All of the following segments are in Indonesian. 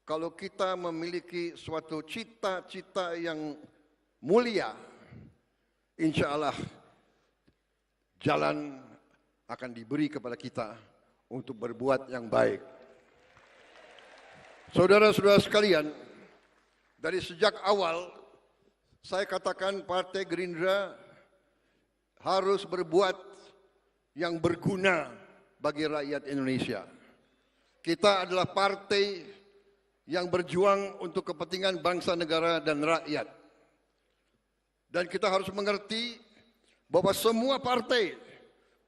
kalau kita memiliki suatu cita-cita yang mulia, insya Allah jalan akan diberi kepada kita untuk berbuat yang baik. Saudara-saudara sekalian, dari sejak awal saya katakan Partai Gerindra harus berbuat yang berguna bagi rakyat Indonesia. Kita adalah partai yang berjuang untuk kepentingan bangsa, negara, dan rakyat. Dan kita harus mengerti bahwa semua partai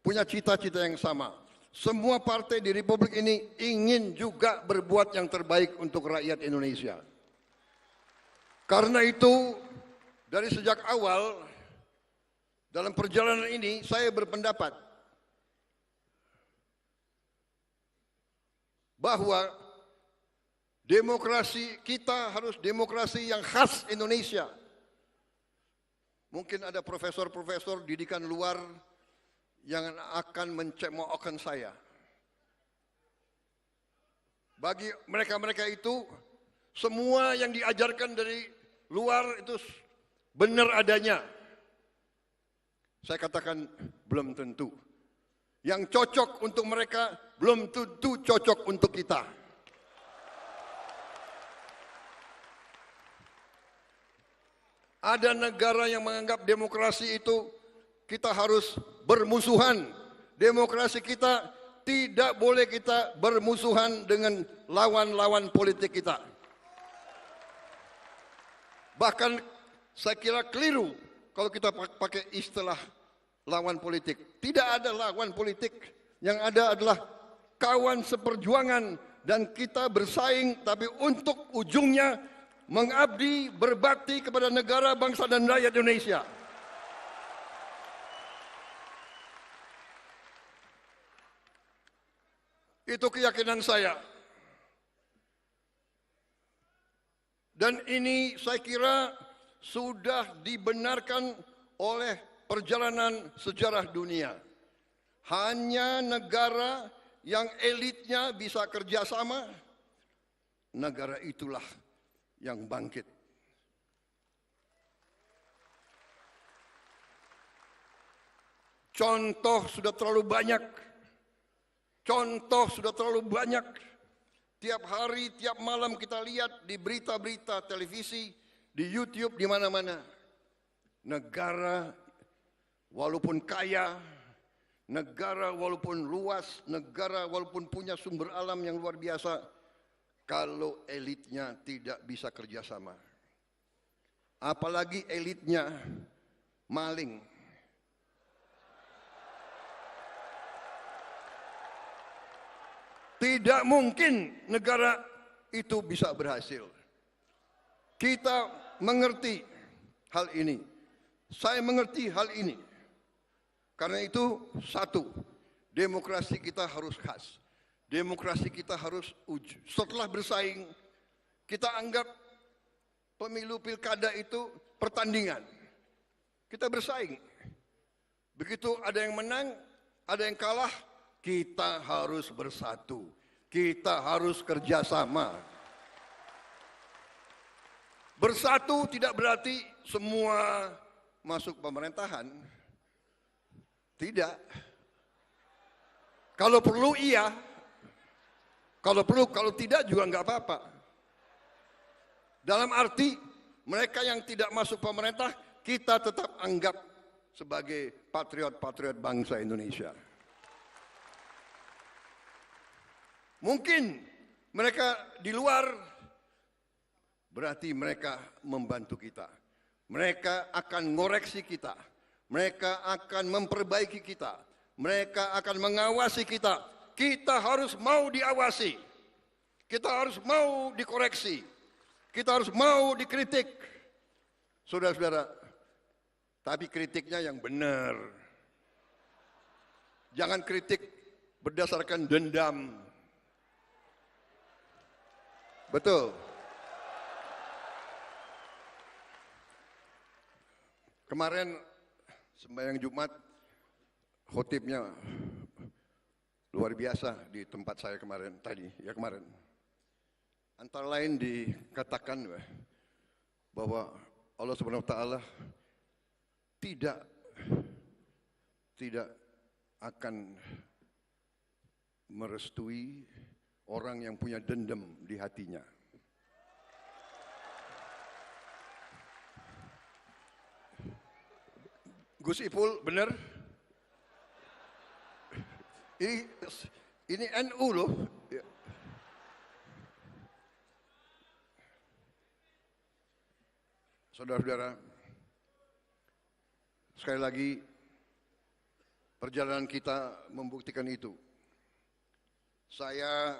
punya cita-cita yang sama. Semua partai di Republik ini ingin juga berbuat yang terbaik untuk rakyat Indonesia. Karena itu, dari sejak awal, dalam perjalanan ini, saya berpendapat bahwa demokrasi kita harus demokrasi yang khas Indonesia. Mungkin ada profesor-profesor didikan luar yang akan mencemoohkan saya. Bagi mereka-mereka itu, semua yang diajarkan dari luar itu benar adanya. Saya katakan belum tentu. Yang cocok untuk mereka belum tentu cocok untuk kita. Ada negara yang menganggap demokrasi itu kita harus bermusuhan. Demokrasi kita tidak boleh kita bermusuhan dengan lawan-lawan politik kita. Bahkan saya kira keliru kalau kita pakai istilah lawan politik. Tidak ada lawan politik, yang ada adalah kawan seperjuangan dan kita bersaing tapi untuk ujungnya mengabdi, berbakti kepada negara, bangsa dan rakyat Indonesia. Itu keyakinan saya. Dan ini saya kira sudah dibenarkan oleh perjalanan sejarah dunia. Hanya negara yang elitnya bisa kerjasama, negara itulah yang bangkit. Contoh sudah terlalu banyak. Contoh sudah terlalu banyak. Tiap hari, tiap malam kita lihat di berita-berita televisi, di YouTube, di mana-mana. Negara walaupun kaya, negara walaupun luas, negara walaupun punya sumber alam yang luar biasa, kalau elitnya tidak bisa kerjasama. Apalagi elitnya maling. Tidak mungkin negara itu bisa berhasil. Kita mengerti hal ini. Saya mengerti hal ini. Karena itu, satu, demokrasi kita harus khas. Demokrasi kita harus setelah bersaing, kita anggap pemilu pilkada itu pertandingan. Kita bersaing. Begitu ada yang menang, ada yang kalah, kita harus bersatu. Kita harus kerjasama. Bersatu tidak berarti semua masuk pemerintahan. Tidak. Kalau perlu iya. Kalau perlu, kalau tidak juga nggak apa-apa. Dalam arti mereka yang tidak masuk pemerintah, kita tetap anggap sebagai patriot-patriot bangsa Indonesia. Mungkin mereka di luar, berarti mereka membantu kita. Mereka akan ngoreksi kita. Mereka akan memperbaiki kita. Mereka akan mengawasi kita. Kita harus mau diawasi. Kita harus mau dikoreksi. Kita harus mau dikritik. Saudara-saudara, tapi kritiknya yang benar. Jangan kritik berdasarkan dendam. Betul. Kemarin sembahyang Jumat, khotibnya luar biasa di tempat saya kemarin. Antara lain dikatakan bahwa Allah Subhanahu wa taala tidak akan merestui orang yang punya dendam di hatinya. Gus Ipul, benar? Ini NU loh. Saudara-saudara, sekali lagi perjalanan kita membuktikan itu. Saya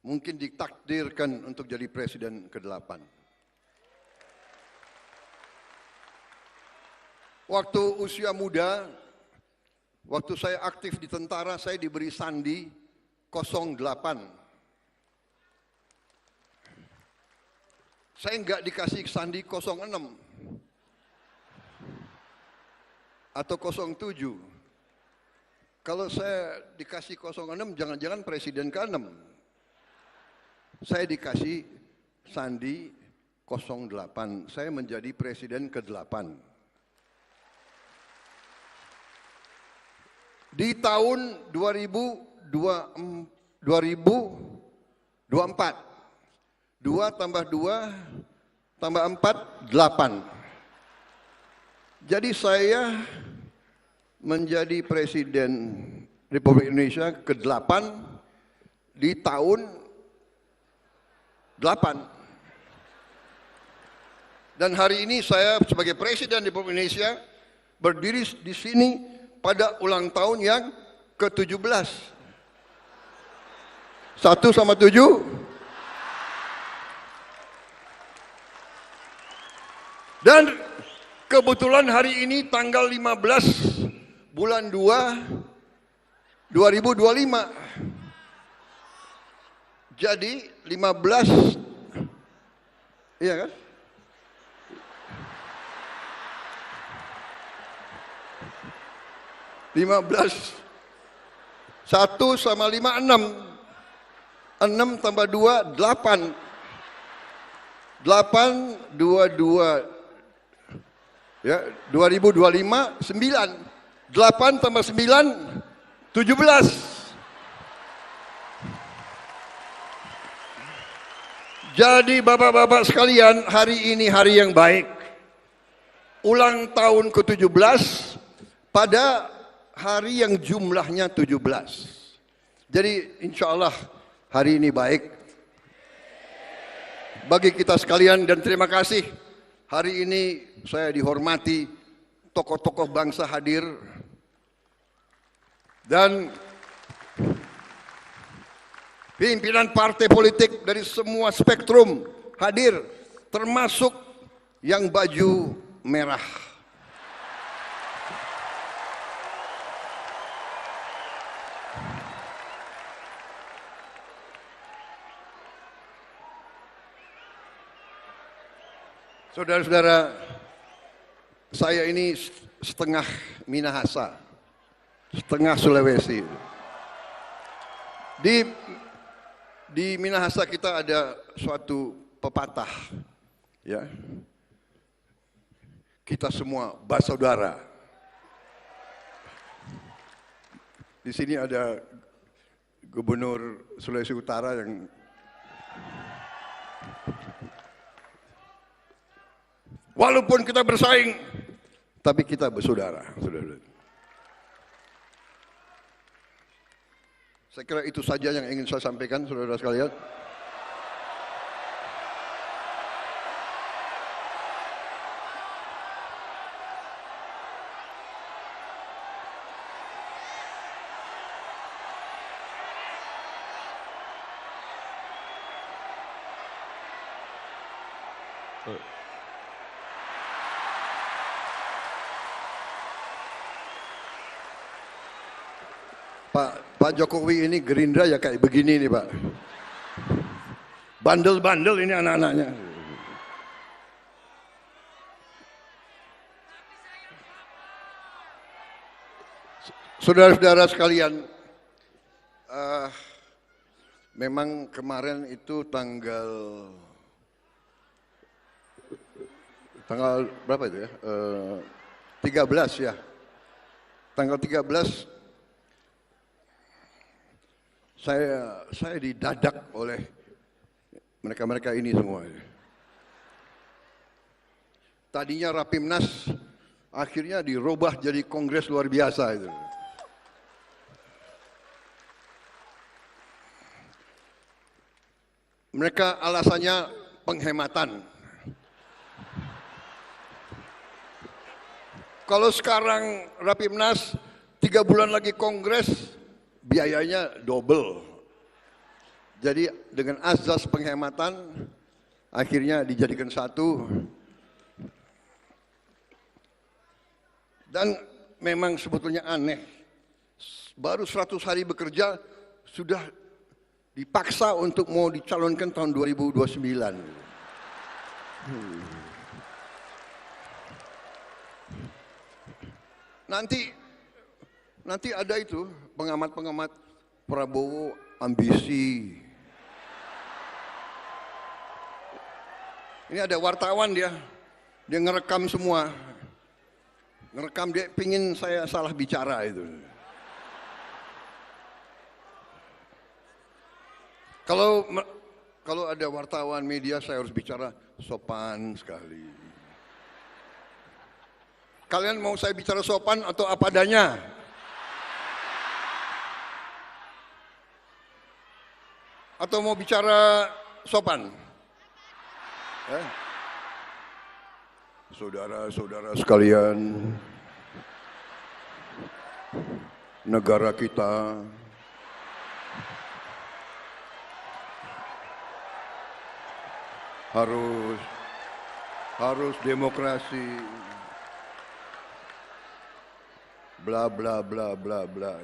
mungkin ditakdirkan untuk jadi presiden ke-8. Waktu usia muda, waktu saya aktif di tentara, saya diberi sandi 08. Saya enggak dikasih sandi 06 atau 07. Kalau saya dikasih 06, jangan-jangan presiden ke-6. Saya dikasih sandi 08, saya menjadi presiden ke-8. Di tahun 2024, 2 tambah 2 tambah 4, 8. Jadi saya menjadi presiden Republik Indonesia ke-8 di tahun 8. Dan hari ini saya sebagai presiden Republik Indonesia berdiri di sini pada ulang tahun yang ke-17. 1 sama 7. Dan kebetulan hari ini tanggal 15 bulan 2 2025. Jadi 15, iya kan? Satu sama 5, 6. 6 tambah 2, 8. 8, 2, ya, 2025, 9. 8 tambah 9, 17. Jadi bapak-bapak sekalian, hari ini hari yang baik. Ulang tahun ke-17 pada hari yang jumlahnya 17. Jadi insya Allah hari ini baik bagi kita sekalian, dan terima kasih hari ini saya dihormati, tokoh-tokoh bangsa hadir dan pimpinan partai politik dari semua spektrum hadir, termasuk yang baju merah. Saudara-saudara, saya ini setengah Minahasa, setengah Sulawesi. Di Minahasa kita ada suatu pepatah, ya. Kita semua bersaudara. Di sini ada Gubernur Sulawesi Utara yang walaupun kita bersaing, tapi kita bersaudara. Saya kira itu saja yang ingin saya sampaikan, saudara sekalian. Pak Jokowi ini Gerindra ya kayak begini nih Pak. Bandel-bandel ini anak-anaknya. Saudara-saudara sekalian, Memang kemarin itu tanggal berapa itu ya? 13 ya. Tanggal 13 saya didadak oleh mereka-mereka ini semua. Tadinya Rapimnas akhirnya dirubah jadi kongres luar biasa itu. Mereka alasannya penghematan. Kalau sekarang Rapimnas 3 bulan lagi kongres, biayanya double. Jadi dengan azas penghematan, akhirnya dijadikan satu. Dan memang sebetulnya aneh, baru 100 hari bekerja, sudah dipaksa untuk mau dicalonkan tahun 2029. Nanti ada itu pengamat-pengamat Prabowo ambisi. Ini ada wartawan dia ngerekam semua, ngerekam dia pingin saya salah bicara itu. Kalau ada wartawan media saya harus bicara sopan sekali. Kalian mau saya bicara sopan atau apa adanya? Atau mau bicara sopan? Saudara-saudara sekalian, negara kita harus demokrasi, bla bla bla bla bla.